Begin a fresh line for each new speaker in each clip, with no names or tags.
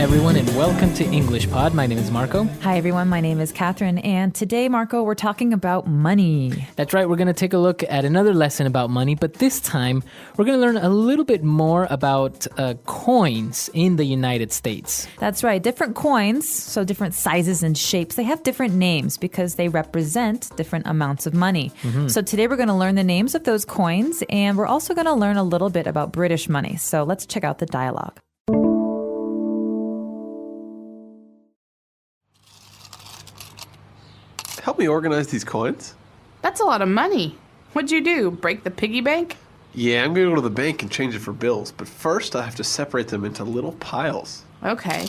everyone, and welcome to English Pod. My name is Marco.
Hi, everyone. My name is Catherine. And today, Marco, we're talking about money.
That's right. We're going to take a look at another lesson about money, but this time we're going to learn a little bit more about coins in the United States.
That's right. Different coins, so different sizes and shapes, they have different names because they represent different amounts of money. So today we're going to learn the names of those coins, and we're also going to learn a little bit about British money. So let's check out the dialogue.
Help me organize these coins.
That's a lot of money. What'd you do, break the piggy bank?
Yeah, I'm going to go to the bank and change it for bills, but first I have to separate them into little piles.
Okay.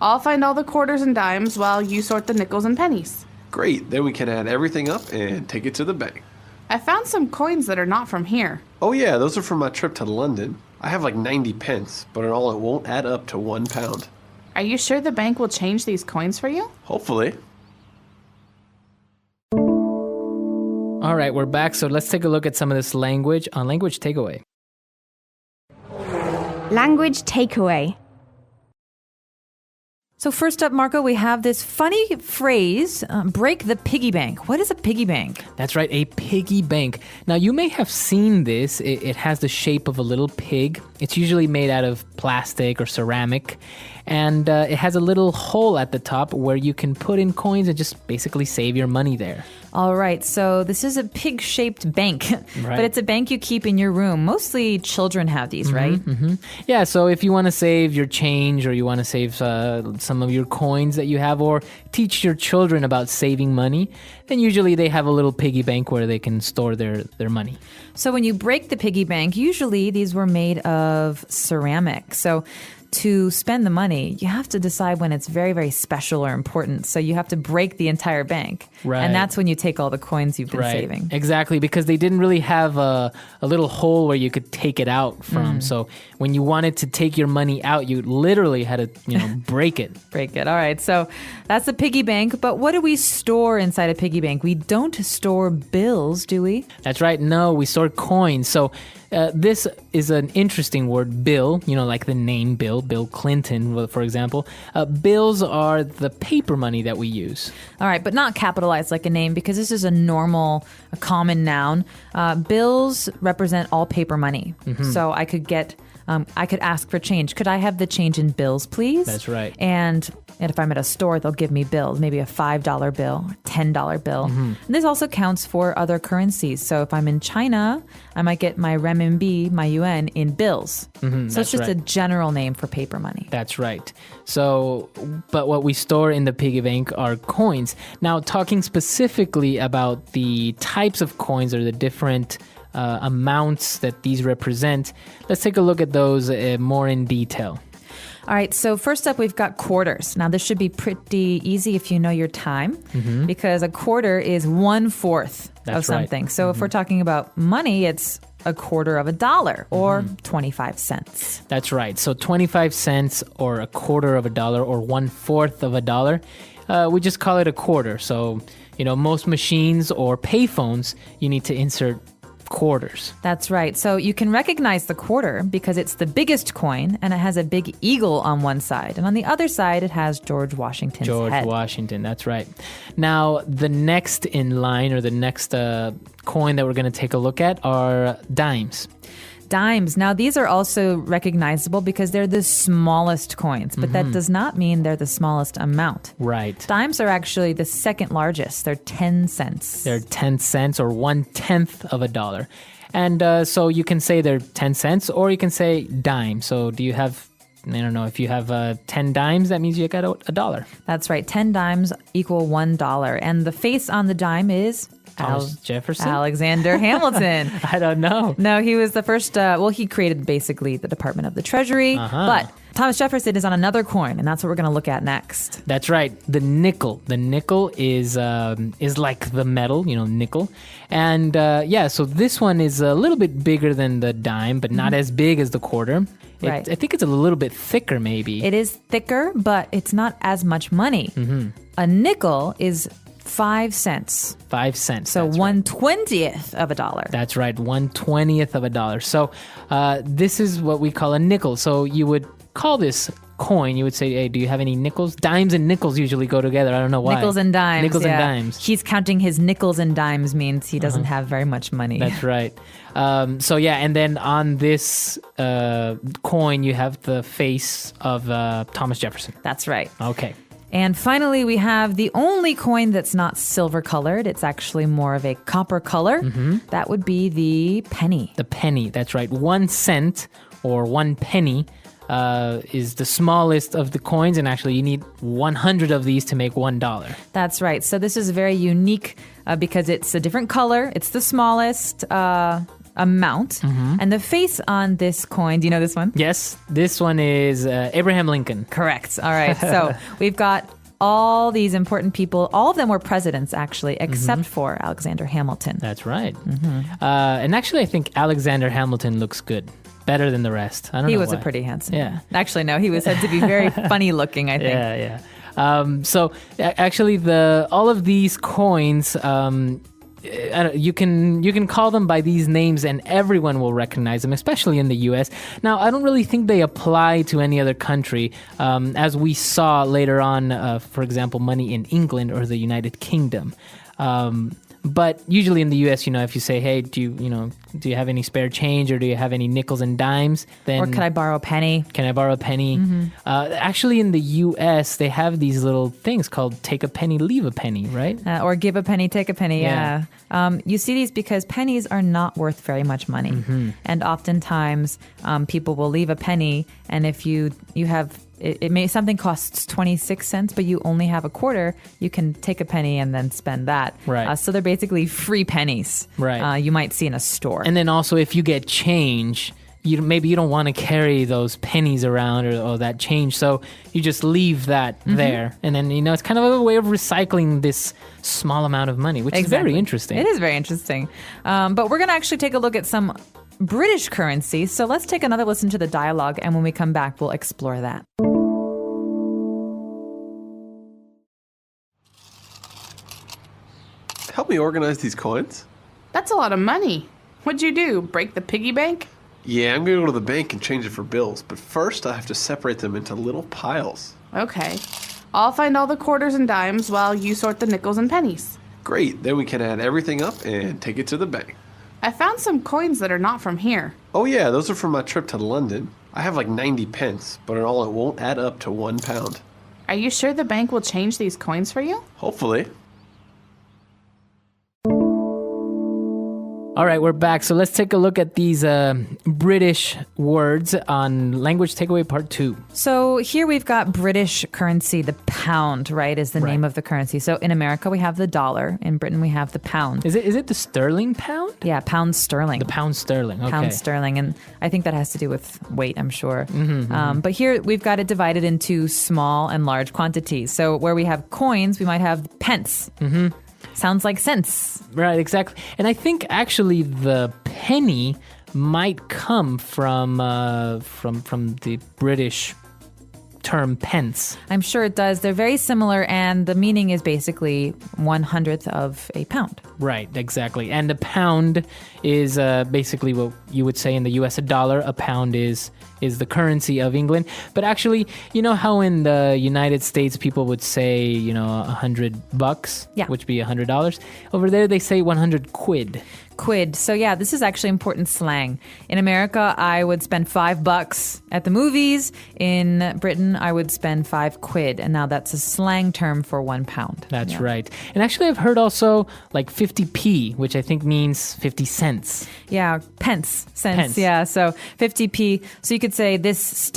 I'll find all the quarters and dimes while you sort the nickels and pennies.
Great, then we can add everything up and take it to the bank.
I found some coins that are not from here.
Oh yeah, those are from my trip to London. I have like 90 pence, but in all it won't add up to £1.
Are you sure the bank will change these coins for you?
Hopefully.
All right, we're back, so let's take a look at some of this language on Language Takeaway.
Language takeaway.
So first up, Marco, we have this funny phrase, break the piggy bank. What is a piggy bank?
That's right, a piggy bank. Now, you may have seen this. It has the shape of a little pig. It's usually made out of plastic or ceramic. And it has a little hole at the top where you can put in coins and just basically save your money there.
All right, so this is a pig-shaped bank, but it's a bank you keep in your room. Mostly children have these, right?
Yeah, so if you want to save your change or you want to save some of your coins that you have or teach your children about saving money, then usually they have a little piggy bank where they can store their money.
So when you break the piggy bank, usually these were made of ceramic. So to spend the money, you have to decide when it's very, very special or important. So you have to break the entire bank.
Right.
And that's when you take all the coins you've been saving.
Exactly, because they didn't really have a little hole where you could take it out from. So when you wanted to take your money out, you literally had to, break it.
Break it. All right. So that's the piggy bank. But what do we store inside a piggy bank? We don't store bills, do we?
That's right. No, we store coins. So this is an interesting word, bill, like the name Bill Clinton, for example. Bills are the paper money that we use.
All right, but not capitalized like a name because this is a common noun. Bills represent all paper money. So I could ask for change. Could I have the change in bills, please?
That's right.
And if I'm at a store, they'll give me bills, maybe a $5 bill, a $10 bill. And this also counts for other currencies. So if I'm in China, I might get my renminbi, my yuan, in bills. So it's just a general name for paper money.
That's right. So, but what we store in the piggy bank are coins. Now, talking specifically about the types of coins or the different amounts that these represent, let's take a look at those more in detail.
All right, so first up, we've got quarters. Now, this should be pretty easy if you know your time, because a quarter is 1/4 of something.
Right.
So if we're talking about money, it's a quarter of a dollar or 25 cents.
That's right. So 25 cents or a quarter of a dollar or 1/4 of a dollar, we just call it a quarter. So, most machines or payphones, you need to insert quarters.
That's right. So you can recognize the quarter because it's the biggest coin and it has a big eagle on one side. And on the other side, it has George Washington's head.
George Washington, that's right. Now, the next in line or the next coin that we're going to take a look at are dimes.
Dimes. Now, these are also recognizable because they're the smallest coins, but that does not mean they're the smallest amount.
Right.
Dimes are actually the second largest. They're 10 cents.
They're 10 cents or 1/10 of a dollar. And so you can say they're 10 cents or you can say dime. So do you have, I don't know, if you have 10 dimes, that means you got a dollar.
That's right. 10 dimes equal $1. And the face on the dime is
Thomas Jefferson?
Alexander Hamilton.
I don't know.
No, he was the first, he created basically the Department of the Treasury, but Thomas Jefferson is on another coin, and that's what we're going to look at next.
That's right, the nickel. The nickel is like the metal, nickel. And so this one is a little bit bigger than the dime, but not as big as the quarter.
Right.
I think it's a little bit thicker, maybe.
It is thicker, but it's not as much money. A nickel is 5 cents.
5 cents.
So 1/20th of a dollar.
That's right, 1/20th of a dollar. So this is what we call a nickel. So you would call this coin, you would say, hey, do you have any nickels? Dimes and nickels usually go together. I don't know why.
Nickels and dimes.
Nickels
yeah.
and dimes.
He's counting his nickels and dimes means he doesn't have very much money.
That's right. So yeah, and then on this coin, you have the face of Thomas Jefferson.
That's right.
Okay.
And finally, we have the only coin that's not silver colored. It's actually more of a copper color. That would be the penny.
The penny, that's right. 1 cent or 1 penny is the smallest of the coins, and actually you need 100 of these to make $1.
That's right. So this is very unique because it's a different color. It's the smallest amount. And the face on this coin, do you know this one?
Yes, this one is Abraham Lincoln.
Correct. All right. So we've got all these important people. All of them were presidents, actually, except for Alexander Hamilton.
That's right. And actually, I think Alexander Hamilton looks good. Better than the rest. I don't know
He was
why.
a pretty handsome
Yeah.
man. Actually, no, he was said to be very funny looking, I think.
Yeah. So actually, all of these coins, you can call them by these names, and everyone will recognize them, especially in the U.S. Now, I don't really think they apply to any other country, as we saw later on. For example, money in England or the United Kingdom. But usually in the U.S., if you say, "Hey, do you have any spare change, or do you have any nickels and dimes?" Then
Or could I borrow a penny?
Can I borrow a penny? Actually, in the U.S., they have these little things called "take a penny, leave a penny," right?
Or give a penny, take a penny.
Yeah.
You see these because pennies are not worth very much money, and oftentimes people will leave a penny, and if you have something costs 26 cents, but you only have a quarter, you can take a penny and then spend that.
Right.
So they're basically free pennies.
Right.
You might see in a store.
And then also, if you get change, maybe you don't want to carry those pennies around or that change, so you just leave that there. And then, it's kind of a way of recycling this small amount of money, which is very interesting.
It is very interesting. But we're going to actually take a look at some British currency. So let's take another listen to the dialogue, and when we come back, we'll explore that.
Help me organize these coins.
That's a lot of money. What'd you do? Break the piggy bank?
Yeah, I'm going to go to the bank and change it for bills, but first I have to separate them into little piles.
Okay. I'll find all the quarters and dimes while you sort the nickels and pennies.
Great, then we can add everything up and take it to the bank.
I found some coins that are not from here.
Oh yeah, those are from my trip to London. I have like 90 pence, but in all it won't add up to £1.
Are you sure the bank will change these coins for you?
Hopefully.
All right, we're back. So let's take a look at these British words on Language Takeaway Part 2.
So here we've got British currency. The pound, right, is the name of the currency. So in America, we have the dollar. In Britain, we have the pound.
Is it the sterling pound?
Yeah, pound sterling.
The pound sterling, okay.
Pound sterling. And I think that has to do with weight, I'm sure. But here we've got it divided into small and large quantities. So where we have coins, we might have pence. Sounds like cents.
Right, exactly. And I think actually the penny might come from the British term pence.
I'm sure it does. They're very similar, and the meaning is basically 1/100th of a pound.
Right, exactly. And a pound is basically what you would say in the U.S. a dollar. A pound is the currency of England. But actually, you know how in the United States people would say, $100,
Yeah.
which would be $100? Over there they say 100 quid.
Quid. So yeah, this is actually important slang. In America, I would spend $5 at the movies. In Britain, I would spend 5 quid. And now that's a slang term for £1.
That's
Yeah.
right. And actually I've heard also like 50p, which I think means 50 cents.
Yeah, cents.
Pence.
Yeah, so 50p. So you could say this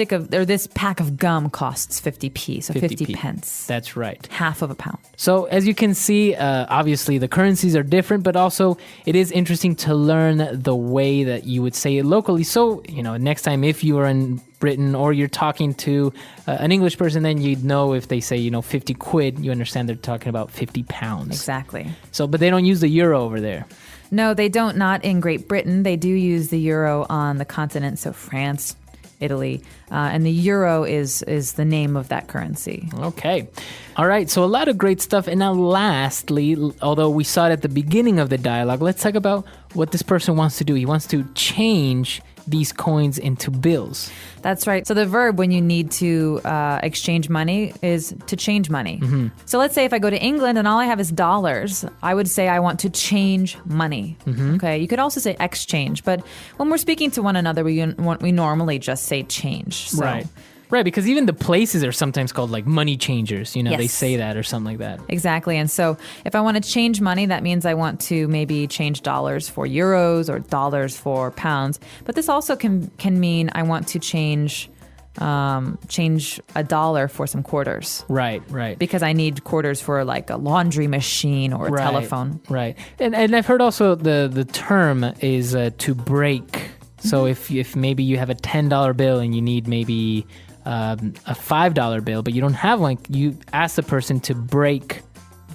pack of gum costs 50p. So 50 pence.
That's right.
Half of a pound.
So as you can see, obviously the currencies are different, but also it is interesting to learn the way that you would say it locally. So, next time if you are in Britain or you're talking to an English person, then you'd know if they say, 50 quid, you understand they're talking about 50 pounds.
Exactly.
So, but they don't use the euro over there.
No, they don't. Not in Great Britain. They do use the euro on the continent. So France, Italy, and the euro is the name of that currency.
Okay. All right. So a lot of great stuff. And now lastly, although we saw it at the beginning of the dialogue, let's talk about what this person wants to do. He wants to change these coins into bills.
That's right. So the verb when you need to exchange money is to change money. So let's say if I go to England and all I have is dollars, I would say I want to change money. Okay. You could also say exchange, but when we're speaking to one another, we normally just say change. So.
Right, because even the places are sometimes called like money changers. You know, they
Yes.
say that or something like that.
Exactly. And so if I want to change money, that means I want to maybe change dollars for euros or dollars for pounds. But this also can mean I want to change a dollar for some quarters.
Right.
Because I need quarters for like a laundry machine or a telephone.
Right. And I've heard also the term is to break. So if maybe you have a $10 bill and you need maybe a $5 bill, but you don't have one, you ask the person to break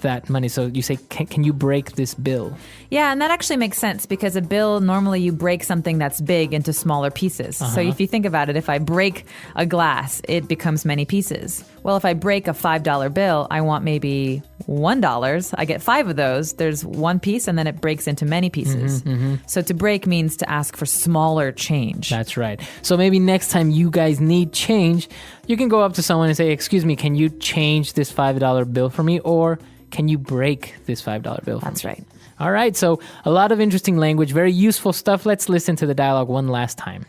that money. So you say, can you break this bill?
Yeah, and that actually makes sense because a bill, normally you break something that's big into smaller pieces. So if you think about it, if I break a glass, it becomes many pieces. Well, if I break a $5 bill, I want maybe $1. I get 5 of those. There's one piece and then it breaks into many pieces. So to break means to ask for smaller change.
That's right. So maybe next time you guys need change, you can go up to someone and say, excuse me, can you change this $5 bill for me? Or can you break this $5 bill for me?
That's right.
All right. So a lot of interesting language, very useful stuff. Let's listen to the dialogue one last time.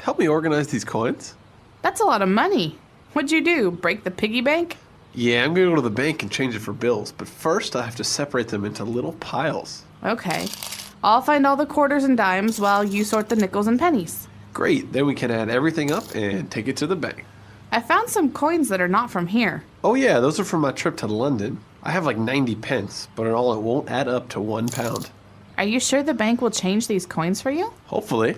Help me organize these coins.
That's a lot of money. What'd you do? Break the piggy bank?
Yeah, I'm going to go to the bank and change it for bills, but first I have to separate them into little piles.
Okay. I'll find all the quarters and dimes while you sort the nickels and pennies.
Great, then we can add everything up and take it to the bank.
I found some coins that are not from here.
Oh yeah, those are from my trip to London. I have like 90 pence, but in all it won't add up to £1.
Are you sure the bank will change these coins for you?
Hopefully.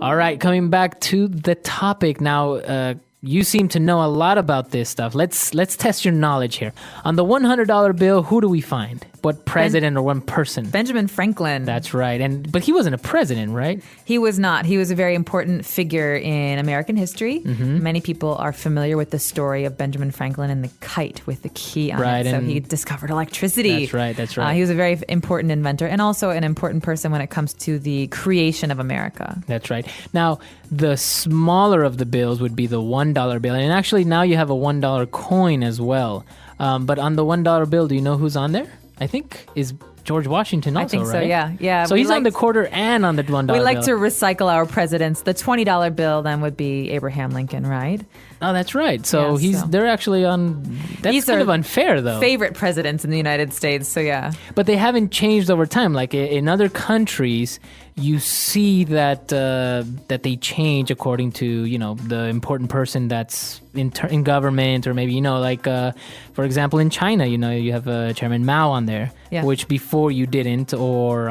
All right, coming back to the topic now. You seem to know a lot about this stuff. Let's test your knowledge here. On the $100 bill, who do we find? What president or one person?
Benjamin Franklin.
That's right. But he wasn't a president, right?
He was not. He was a very important figure in American history. Many people are familiar with the story of Benjamin Franklin and the kite with the key on it. So he discovered electricity.
That's right.
He was a very important inventor and also an important person when it comes to the creation of America.
That's right. Now, the smaller of the bills would be the $1 bill. And actually, now you have a $1 coin as well. But on the $1 bill, do you know who's on there? I think is George Washington also,
I think so,
right?
yeah.
So he's on the quarter and on the $1 bill.
We like to recycle our presidents. The $20 bill then would be Abraham Lincoln, right?
Oh, in right. So they're actually on. That's kind of unfair, though.
Favorite presidents in the United States. So yeah.
But they haven't changed over time. Like in other countries, you see that they change according to the important person that's in government, or maybe like for example in China, you have Chairman Mao on there, which before you didn't, or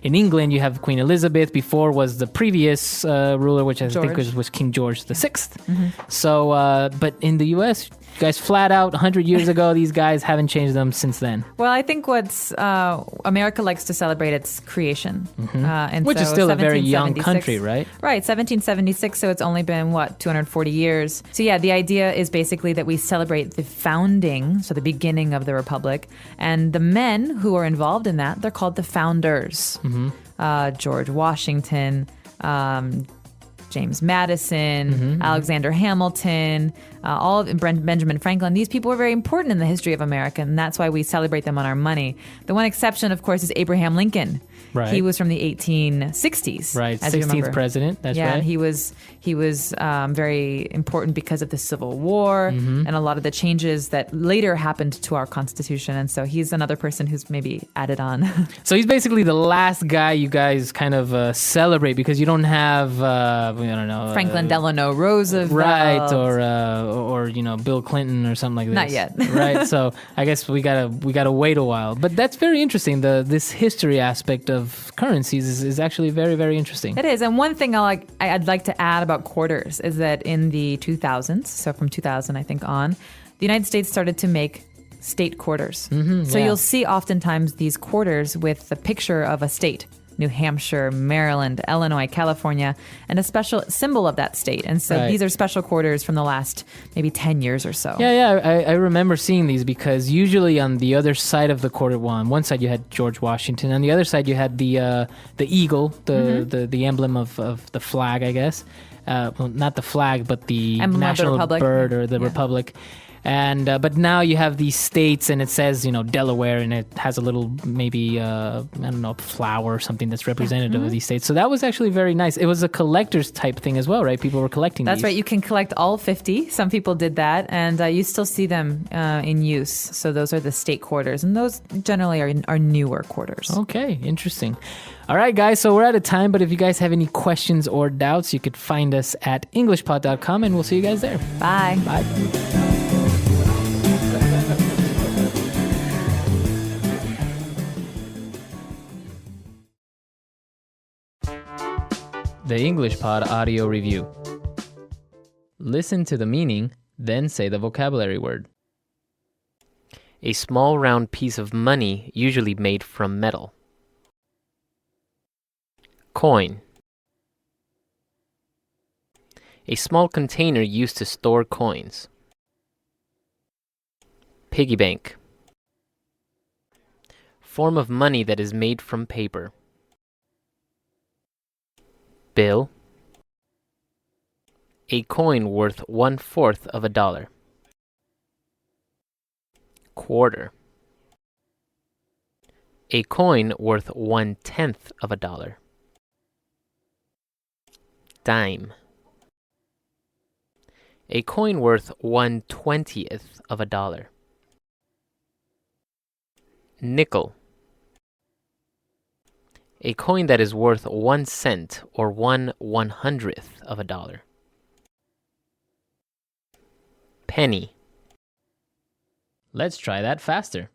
in England you have Queen Elizabeth. Before was the previous ruler, which I think was King George the Sixth. So, but in the U.S., you guys flat out 100 years ago, these guys haven't changed them since then.
Well, I think America likes to celebrate its creation. And
which
so
is still a very young country, right?
Right, 1776, so it's only been, 240 years. So yeah, the idea is basically that we celebrate the founding, so the beginning of the Republic, and the men who are involved in that, they're called the founders. George Washington, James Madison, Alexander Hamilton, all of Benjamin Franklin. These people were very important in the history of America, and that's why we celebrate them on our money. The one exception, of course, is Abraham Lincoln.
Right.
He was from the 1860s.
Right,
as you
16th
remember.
president. That's right.
Yeah, and he was very important because of the Civil War and a lot of the changes that later happened to our Constitution. And so he's another person who's maybe added on.
So he's basically the last guy you guys kind of celebrate, because you don't have, I don't know,
Franklin Delano Roosevelt.
right? Or Bill Clinton or something like this.
Not yet.
Right. So I guess we gotta wait a while. But that's very interesting. This history aspect of currencies is actually very, very interesting.
It is. And one thing I'd like to add about quarters is that in the 2000s, so from 2000 I think on, the United States started to make state quarters. So you'll see oftentimes these quarters with the picture of a state. New Hampshire, Maryland, Illinois, California, and a special symbol of that state. And so
Right.
these are special quarters from the last maybe 10 years or so.
Yeah, I remember seeing these because usually on the other side of the quarter, well, on one side you had George Washington, on the other side you had the eagle, the emblem of the flag, I guess. Well, not the flag, but the
Emblem of the
national
republic.
bird or the
Yeah.
republic. And but now you have these states, and it says Delaware, and it has a little maybe I don't know, flower or something that's representative of these states. So that was actually very nice. It was a collector's type thing as well, right? People were collecting.
That's
these.
right. You can collect all 50. Some people did that, and you still see them in use. So those are the state quarters, and those generally are newer quarters.
Okay, interesting. All right, guys, so we're out of time, but if you guys have any questions or doubts, you could find us at englishpod.com, and we'll see you guys there.
Bye.
Bye. The English Pod Audio Review. Listen to the meaning, then say the vocabulary word.
A small round piece of money usually made from metal. Coin. A small container used to store coins. Piggy bank. Form of money that is made from paper. Bill. A coin worth 1/4 of a dollar. Quarter. A coin worth 1/10 of a dollar. Dime. A coin worth 1/20th of a dollar. Nickel. A coin that is worth 1 cent or 1/100th of a dollar. Penny.
Let's try that faster.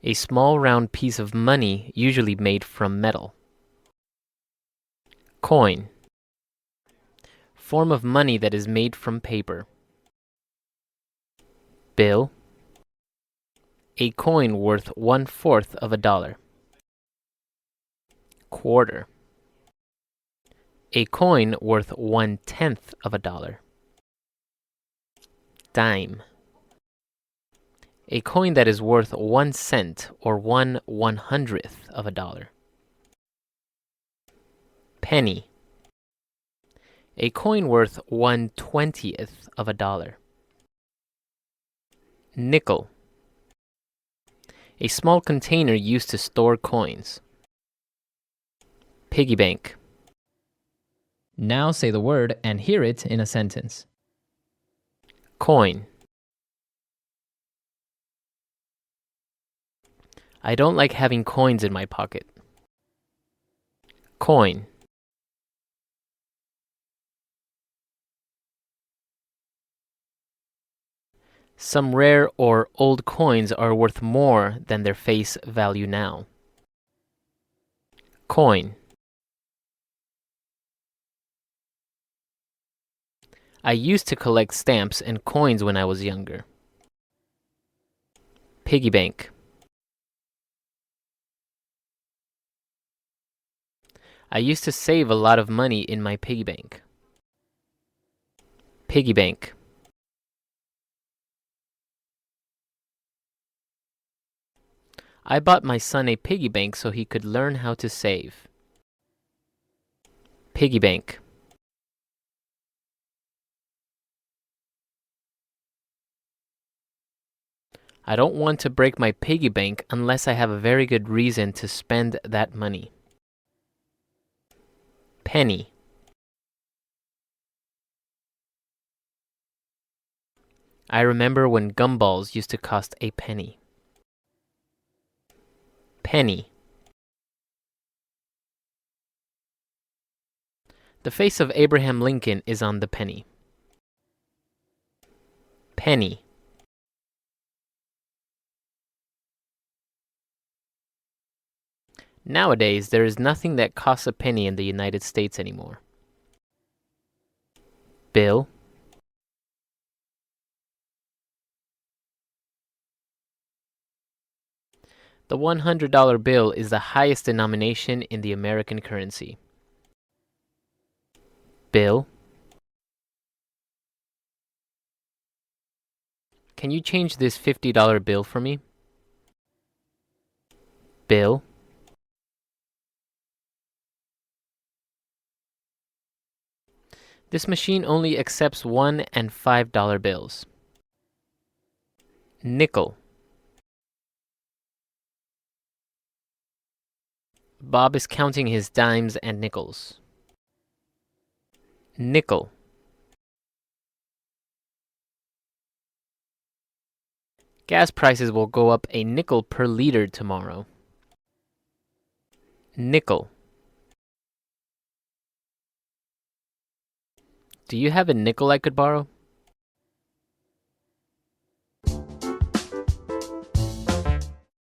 A small round piece of money usually made from metal. Coin. Form of money that is made from paper. Bill. A coin worth 1/4 of a dollar. Quarter. A coin worth 1/10 of a dollar. Dime. A coin that is worth 1 cent or 1/100th of a dollar. Penny. A coin worth 1/20th of a dollar. Nickel. A small container used to store coins. Piggy bank.
Now say the word and hear it in a sentence.
Coin. I don't like having coins in my pocket. Coin. Some rare or old coins are worth more than their face value now. Coin. I used to collect stamps and coins when I was younger. Piggy bank. I used to save a lot of money in my piggy bank. Piggy bank. I bought my son a piggy bank so he could learn how to save. Piggy bank. I don't want to break my piggy bank unless I have a very good reason to spend that money. Penny. I remember when gumballs used to cost a penny. Penny. The face of Abraham Lincoln is on the penny. Penny. Nowadays, there is nothing that costs a penny in the United States anymore. Bill. The $100 bill is the highest denomination in the American currency. Bill. Can you change this $50 bill for me? Bill. This machine only accepts $1 and $5 bills. Nickel. Bob is counting his dimes and nickels. Nickel. Gas prices will go up a nickel per liter tomorrow. Nickel. Do you have a nickel I could borrow?